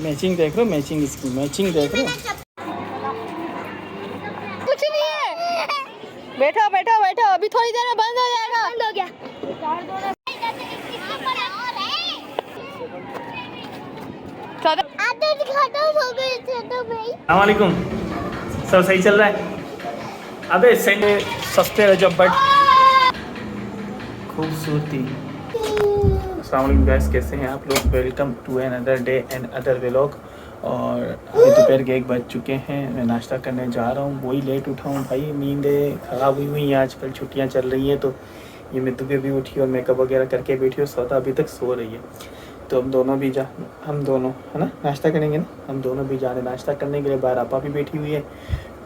Matching देख रहे हो, मैचिंग इसकी मैचिंग देख रहे हो। कुछ नहीं है, बैठो बैठो बैठो, अभी थोड़ी देर में बंद हो जाएगा। बंद हो गया। अस्सलामुअलैकुम, सब सही चल रहा है? अबे सेंटे सस्ते रहे जब बट खूबसूरती। अस्सलामुअलैकुम गाइस, कैसे हैं आप लोग? Welcome to another day and other vlog. और अभी दोपहर के 1 बज चुके हैं। मैं नाश्ता करने जा रहा हूँ। वही लेट उठा हूँ भाई, नींदें ख़राब हुई हैं, आजकल छुट्टियाँ चल रही हैं। तो ये मित्तू भी उठी और मेकअप वगैरह करके बैठी और सौदा अभी तक सो रही है। तो हम दोनों है ना नाश्ता करेंगे ना, हम दोनों भी जा रहे नाश्ता करने के लिए। बाहर आपा भी बैठी हुई है।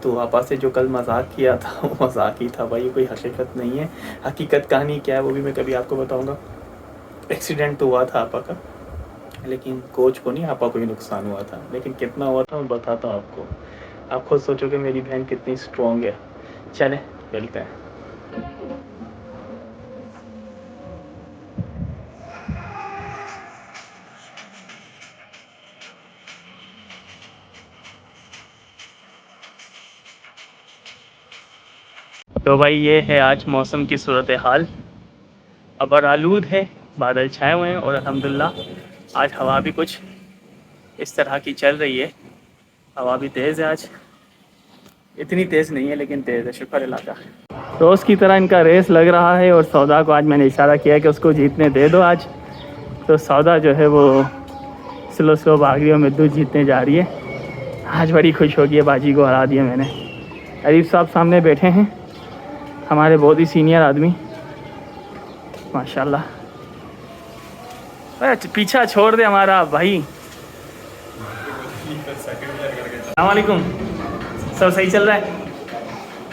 तो आपा से जो कल मजाक किया था वो मजाक ही था भाई, कोई हकीकत नहीं है। हकीकत कहानी क्या है वो भी मैं कभी आपको बताऊंगा। एक्सीडेंट तो हुआ था आपा का, लेकिन कोच को नहीं, आपा को ही नुकसान हुआ था। लेकिन कितना हुआ था मैं बताता हूँ आपको। आप खुद सोचोगे मेरी बहन कितनी स्ट्रॉन्ग है। चले मिलते हैं। तो भाई ये है आज मौसम की सूरत हाल। अबर आलूद है, बादल छाए हुए हैं और अल्हम्दुलिल्लाह आज हवा भी कुछ इस तरह की चल रही है। हवा भी तेज़ है आज, इतनी तेज़ नहीं है लेकिन तेज़ है, शुक्र अल्लाह का। रोज़ की तरह इनका रेस लग रहा है और सौदा को आज मैंने इशारा किया कि उसको जीतने दे दो आज। तो सौदा जो है वो स्लो भाग रही है और मिद्दू जीतने जा रही है। आज बड़ी खुश हो गई है, बाजी को हरा दिया मैंने। अरीफ साहब सामने बैठे हैं, हमारे बहुत ही सीनियर आदमी माशाल्लाह। पीछा छोड़ दे हमारा भाई। अस्सलाम वालेकुम, सब सही चल रहा है?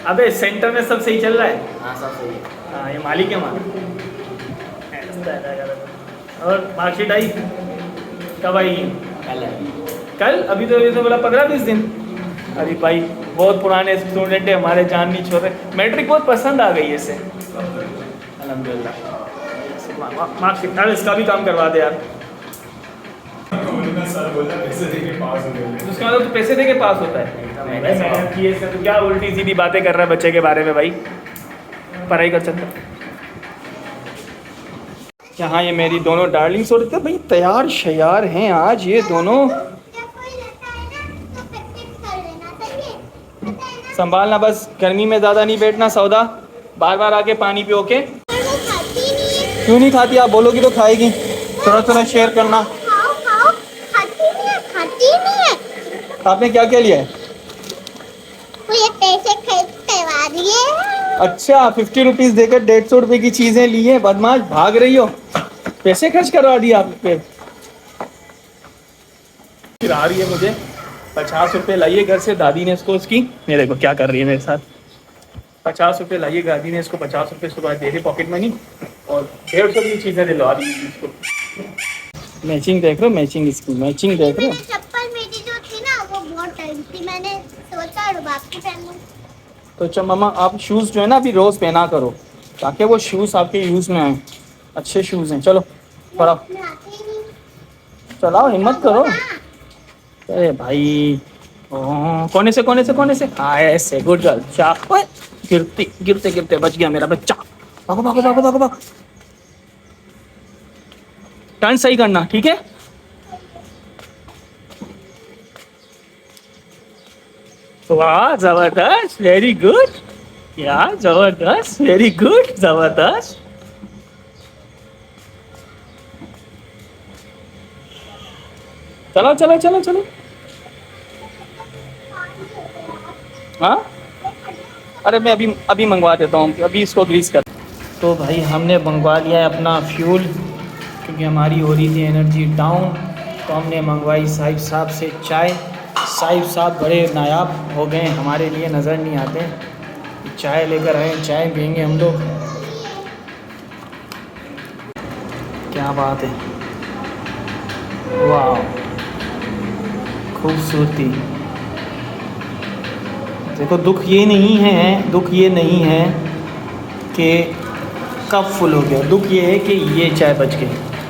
अबे सेंटर में सब सही चल रहा है? हाँ सब सही है। हाँ ये मालिक है हमारा। और मार्कशीट आई कब आई? कल है। कल? अभी तो बोला 15-20 दिन। अरे भाई बहुत पुराने स्टूडेंट है हमारे, जान नहीं छोड़ रहे। मैट्रिक बहुत पसंद आ गई है इसे, अल्हम्दुलिल्लाह। मार्कशीट इसका भी काम करवा दे यार। उसका मतलब तो पैसे दे के पास होता है। मेहनत की है इसने, तो क्या उल्टी सीधी बातें कर रहा है बच्चे के बारे में भाई। पढ़ाई कर सकता यहाँ। ये मेरी दोनों डार्लिंग्स और भाई तैयार शयार हैं आज ये दोनों। संभालना बस, गर्मी में ज़्यादा नहीं बैठना। सौदा बार बार आके पानी पियो के। क्यों नहीं खाती? आप बोलोगी तो खाएगी। थोड़ा शेयर करना। आपने क्या क्या लिया है? अच्छा 50 रुपीज़ देकर 150 रुपये की चीज़ें ली हैं। बदमाश, भाग रही हो। पैसे खर्च करवा दिए आप पे। फिर आ रही है मुझे 50 रुपये लाइए घर से। दादी ने इसको उसकी, ये देखो क्या कर रही है मेरे साथ। 50 रुपये लाइए, दादी ने इसको 50 रुपये सुबह दे दी पॉकेट मनी और 150 की चीज़ें दिलवा दी इसको। मैचिंग देख रहे हो, मैचिंग इसकी मैचिंग देख रहे हो। चप्पल मेरी जो थी ना वो बहुत टाइम थी, मैंने सोचा रुबाब की पहन लूं। तो अच्छा मामा, आप शूज़ जो है ना अभी रोज़ पहना करो ताकि वो शूज़ आपके यूज़ में आए। अच्छे शूज़ हैं। चलो पढ़ाओ, चलाओ, हिम्मत करो। अरे भाई कोने से ऐसे गुड गर्ल। गिरते बच गया मेरा बच्चा। भागो। टर्न सही करना, ठीक है? वाह जबरदस्त, वेरी गुड यार, जबरदस्त, वेरी गुड, जबरदस्त। चलो। हाँ अरे मैं अभी मंगवा देता हूँ, अभी इसको ग्रीस कर। तो भाई हमने मंगवा लिया है अपना फ्यूल, क्योंकि हमारी हो रही थी एनर्जी डाउन। तो हमने मंगवाई साहिब साहब से चाय। साहिब साहब बड़े नायाब हो गए, हमारे लिए नज़र नहीं आते। चाय लेकर आए, चाय पियेंगे हम लोग। क्या बात है, वाह खूबसूरती। देखो दुख ये नहीं है कि कप फुल हो गया, दुख ये है कि ये चाय बच गई।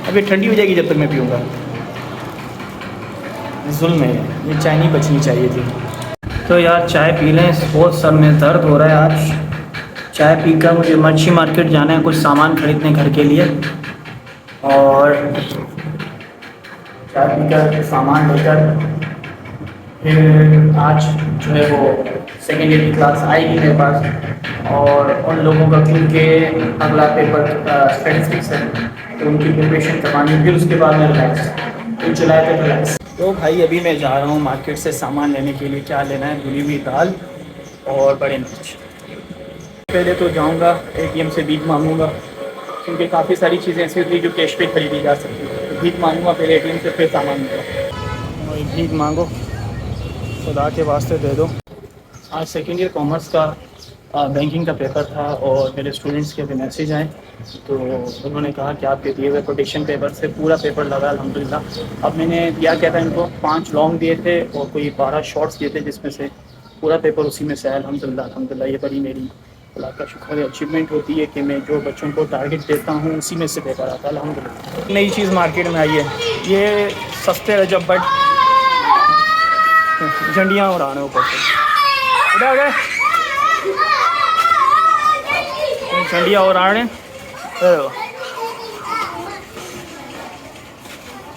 अब ये ठंडी हो जाएगी जब तक मैं पीऊँगा। जुल्म है, ये चाय नहीं बचनी चाहिए थी। तो यार चाय पी लें, बहुत सर में दर्द हो रहा है आज। चाय पीकर मुझे मच्छी मार्केट जाना है कुछ सामान खरीदने घर के लिए, और चाय पीकर सामान लेकर फिर आज जो है वो सेकेंड ईयर की क्लास आएगी मेरे पास, और उन लोगों का क्योंकि अगला पेपर स्टैटिस्टिक्स है तो उनकी प्रिपरेशन करवानी, फिर उसके बाद मैं रिलैक्स, तो जुलाई तक रिलैक्स। तो भाई अभी मैं जा रहा हूँ मार्केट से सामान लेने के लिए। क्या लेना है? धुली हुई दाल और बड़े मिर्च। पहले तो जाऊँगा ATM से भीख मांगूँगा, क्योंकि काफ़ी सारी चीज़ें ऐसी होती है जो कैश पे खरीदी जा सकती है। तो भीख मांगूँगा फिर ATM से, फिर सामान लूँगा। वही भीख मांगो, खुदा के वास्ते दे दो। आज सेकेंड ईयर कॉमर्स का बैंकिंग का पेपर था, और मेरे स्टूडेंट्स के अभी मैसेज आए, तो उन्होंने कहा कि आपके दिए हुए प्रोटेक्शन पेपर से पूरा पेपर लगा अल्हम्दुलिल्लाह। अब मैंने दिया क्या था इनको, 5 लॉन्ग दिए थे और कोई 12 शॉर्ट्स दिए थे, जिसमें से पूरा पेपर उसी में से आया अल्हम्दुलिल्लाह। अल्हम्दुलिल्लाह ये बड़ी मेरी अल्लाह का शुक्र है, अचीवमेंट होती है कि मैं जो बच्चों को टारगेट देता हूँ उसी में से पेपर आता है अल्हम्दुलिल्लाह। नई चीज़ मार्केट में आई है, ये सस्ते रजब बट झंडियाँ उड़ाने ऊपर से, झंडियाँ उड़ाने।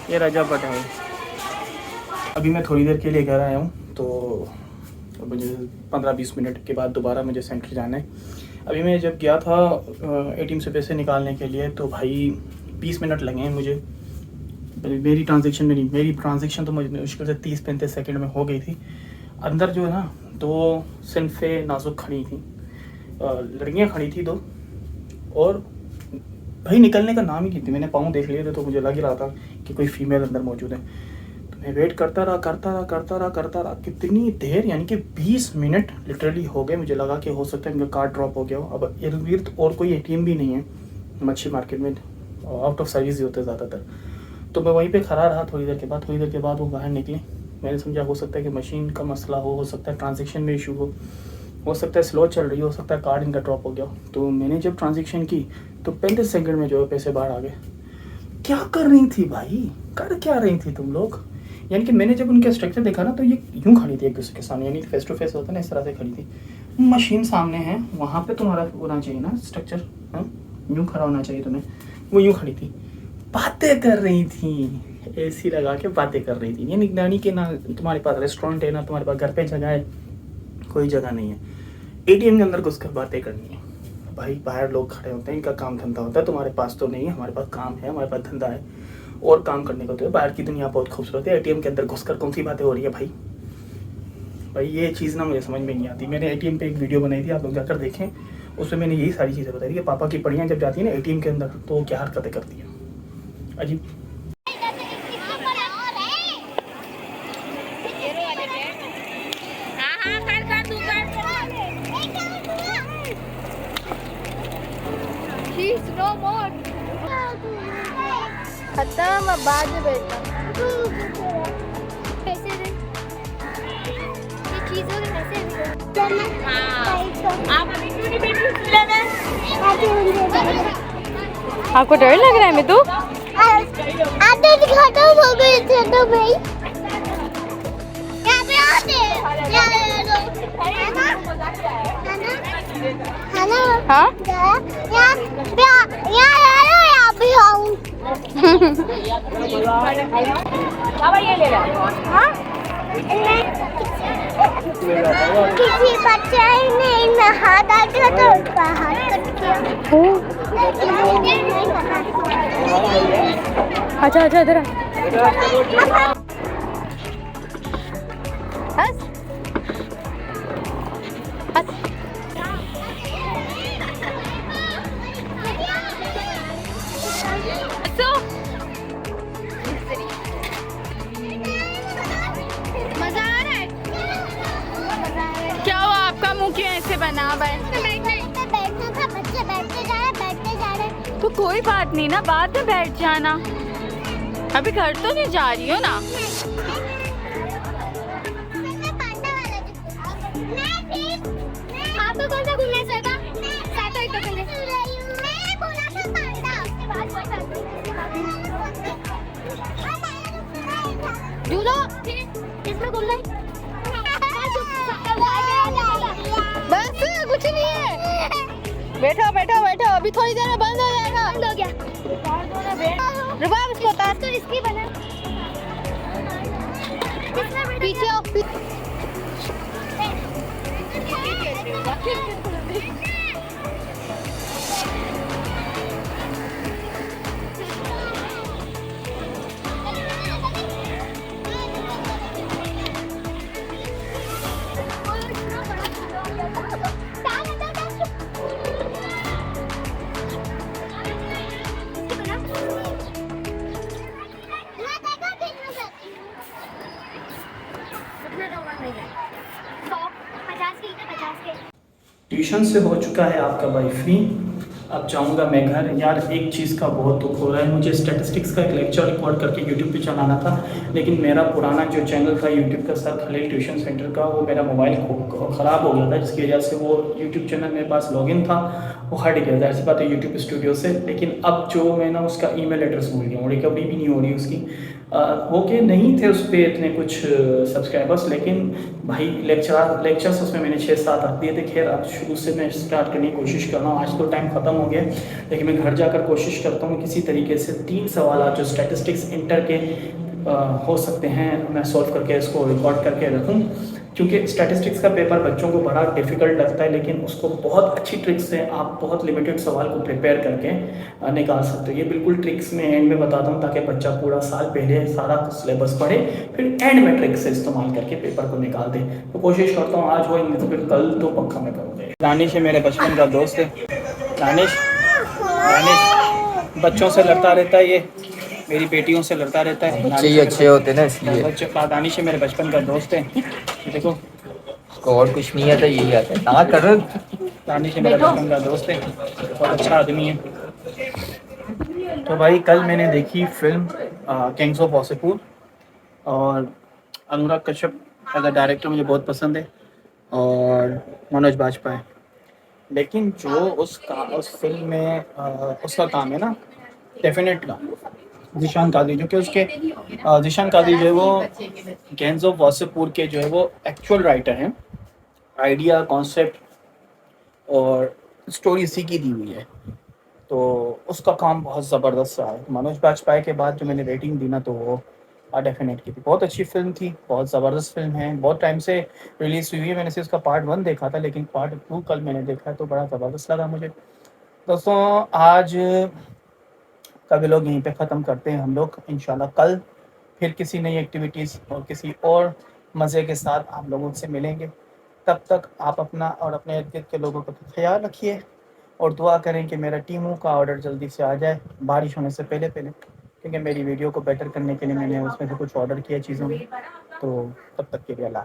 ये रजब बट है। अभी मैं थोड़ी देर के लिए घर आया हूँ, तो मुझे 15-20 मिनट के बाद दोबारा मुझे सेंटर जाना है। अभी मैं जब गया था ATM से पैसे निकालने के लिए, तो भाई 20 मिनट लगे हैं मुझे। मेरी ट्रांजैक्शन तो मुझे मुश्किल से 30-35 सेकंड में हो गई थी। अंदर जो है ना 2 सिनफ़े नाजुक खड़ी थी, लड़कियां खड़ी थी 2, और भाई निकलने का नाम ही नहीं थी। मैंने पाँव देख लिए थे तो मुझे लग ही रहा था कि कोई फीमेल अंदर मौजूद है। तो मैं वेट करता रहा कितनी देर, यानी कि 20 मिनट लिटरली हो गए। मुझे लगा कि हो सकता है इनका कार्ड ड्रॉप हो गया हो। अब इर्द गिर्द और कोई ATM भी नहीं है मच्छी मार्केट में, आउट ऑफ सर्विस ही होते हैं ज़्यादातर। तो मैं वहीं पे खड़ा रहा थोड़ी देर के बाद वो बाहर निकले। मैंने समझा हो सकता है कि मशीन का मसला हो सकता है ट्रांजैक्शन में इशू हो सकता है स्लो चल रही हो सकता है कार्ड इनका ड्रॉप हो गया हो। तो मैंने जब ट्रांजैक्शन की तो 35 सेकंड में जो है पैसे बाहर आ गए। क्या कर रही थी भाई, कर क्या रही थी तुम लोग? यानी कि मैंने जब उनका स्ट्रक्चर देखा ना, तो ये यूँ खड़ी थी एक दूसरे के सामने, यानी फेस टू फेस होता है ना, इस तरह से खड़ी थी। मशीन सामने है, वहाँ पे तुम्हारा होना चाहिए ना स्ट्रक्चर, हाँ यूँ खड़ा होना चाहिए तुम्हें। वो यूँ खड़ी थी, बातें कर रही थी, AC लगा के बातें कर रही थी। ये निगरानी के ना तुम्हारे पास रेस्टोरेंट है ना तुम्हारे पास घर पे जगह है, कोई जगह नहीं है। ATM के अंदर घुसकर बातें करनी है। भाई बाहर लोग खड़े होते हैं, इनका काम धंधा होता है, तुम्हारे पास तो नहीं है। हमारे पास काम है, हमारे पास धंधा है और काम करने को तो है। बाहर की दुनिया बहुत खूबसूरत है, ATM के अंदर घुसकर कौन सी बातें हो रही है भाई ये चीज़ ना मुझे समझ में नहीं आती। मैंने ATM पे एक वीडियो बनाई थी, आप लोग जाकर देखें। उसमें मैंने यही सारी चीज़ें बताई थी कि पापा की पड़ियाँ जब जाती है ना ATM के अंदर, तो वो क्या हरकतें करती हैं, अजीब। खत्म, अब बाद में बैठना। पैसे दे, ये चीज़ों के पैसे दे। आप अभी क्यों नहीं बैठी झूले में? आपको डर लग रहा है मितू? आधे खत्म हो गए थे तो भाई यहाँ पे आते है ना? हाँ यहाँ पे आऊँ। ये ले ला। हाँ? किसी बच्चे ने नहा डाला तो बाहर कट गया। अच्छा इधर हंस हंस। मजा आ रहा है? क्या हुआ, आपका मुंह क्यों ऐसे बना हुआ है? बैठना था, बच्चे बैठते जा रहे। तो कोई बात नहीं ना, बाद में बैठ जाना। अभी घर तो नहीं जा रही हो ना? आपको कौन सा घूमना चाहिए? सातों एक पसंद है। मैंने बोला था पांडा। उसके बाद कोई जूलो इसमें घूमना है। बस कुछ नहीं है। बैठो बैठो बैठो, अभी थोड़ी देर में बंद हो जाएगा। बंद हो गया। रुबाब इसको उतार। तो इसकी बना। पीछे आओ, ट्यूशन से हो चुका है आपका भाई फ्री। अब जाऊंगा मैं घर। यार एक चीज़ का बहुत दुख हो रहा है, मुझे स्टैटिस्टिक्स का एक लेक्चर रिकॉर्ड करके यूट्यूब पे चलाना था, लेकिन मेरा पुराना जो चैनल था यूट्यूब का सर खलील ट्यूशन सेंटर का, वो मेरा मोबाइल ख़राब हो गया था, जिसकी वजह से वो यूट्यूब चैनल मेरे पास लॉगिन था वो हट गया था। ऐसी बात है यूट्यूब स्टूडियो से। लेकिन अब जो मैं ना उसका ईमेल एड्रेस भूल गया हूँ, रिकवरी भी नहीं हो रही उसकी। ओके नहीं थे उस पर इतने कुछ सब्सक्राइबर्स, लेकिन भाई लेक्चर्स उसमें मैंने 6-7 रख दिए थे। खैर अब शुरू से मैं स्टार्ट करने की कोशिश कर रहा हूँ। आज तो टाइम ख़त्म हो गया, लेकिन मैं घर जाकर कोशिश करता हूँ किसी तरीके से 3 सवाल जो स्टैटिस्टिक्स इंटर के हो सकते हैं मैं सॉल्व करके इसको रिकॉर्ड करके रखूँ, क्योंकि स्टैटिस्टिक्स का पेपर बच्चों को बड़ा डिफ़िकल्ट लगता है, लेकिन उसको बहुत अच्छी ट्रिक्स से आप बहुत लिमिटेड सवाल को प्रिपेयर करके निकाल सकते हो। ये बिल्कुल ट्रिक्स में एंड में बताता हूँ, ताकि बच्चा पूरा साल पहले सारा सिलेबस पढ़े, फिर एंड में ट्रिक्स से इस्तेमाल करके पेपर को निकाल दे। तो कोशिश करता हूँ आज हो, नहीं तो फिर कल तो पक्का मैं करूँगा। दानिश है मेरे बचपन का दोस्त है। दानिश बच्चों से लड़ता रहता है, ये मेरी बेटियों से लड़ता रहता है। बच्चे ही अच्छे होते हैं ना, इसलिए। बच्चे दानिश है मेरे बचपन का दोस्त है। देखो उसको और कुछ नहीं आता, यही आता है ना कर। दानिश है मेरा बचपन का दोस्त है, बहुत अच्छा आदमी है। तो भाई कल मैंने देखी फिल्म किंग्स ऑफ वासेपुर, और Anurag Kashyap as a director मुझे बहुत पसंद है, और मनोज बाजपेयी। लेकिन जो उस फिल्म में उसका काम है ना, डेफिनेट का जिशान कादरी, जो कि उसके जिशान कादरी जो है वो किंग्स ऑफ वासेपुर के जो है वो एक्चुअल राइटर हैं। आइडिया, कॉन्सेप्ट और स्टोरी इसी की दी हुई है, तो उसका काम बहुत ज़बरदस्त रहा है। मनोज बाजपेयी के बाद जो मैंने रेटिंग दी ना, तो वो डेफिनेट की थी। बहुत अच्छी फिल्म थी, बहुत ज़बरदस्त फिल्म है, बहुत टाइम से रिलीज़ हुई है। मैंने सिर्फ उसका पार्ट 1 देखा था, लेकिन पार्ट 2 कल मैंने देखा है, तो बड़ा ज़बरदस्त लगा मुझे। दोस्तों आज का व्लॉग यहीं पे ख़त्म करते हैं हम लोग। इंशाल्लाह कल फिर किसी नई एक्टिविटीज़ और किसी और मज़े के साथ आप लोगों से मिलेंगे। तब तक आप अपना और अपने इर्द गिर्द के लोगों का ख्याल रखिए, और दुआ करें कि मेरा टीमों का ऑर्डर जल्दी से आ जाए बारिश होने से पहले, क्योंकि मेरी वीडियो को बेटर करने के लिए मैंने उसमें से कुछ ऑर्डर किया चीज़ों में। तो तब तक के लिए अल्लाह।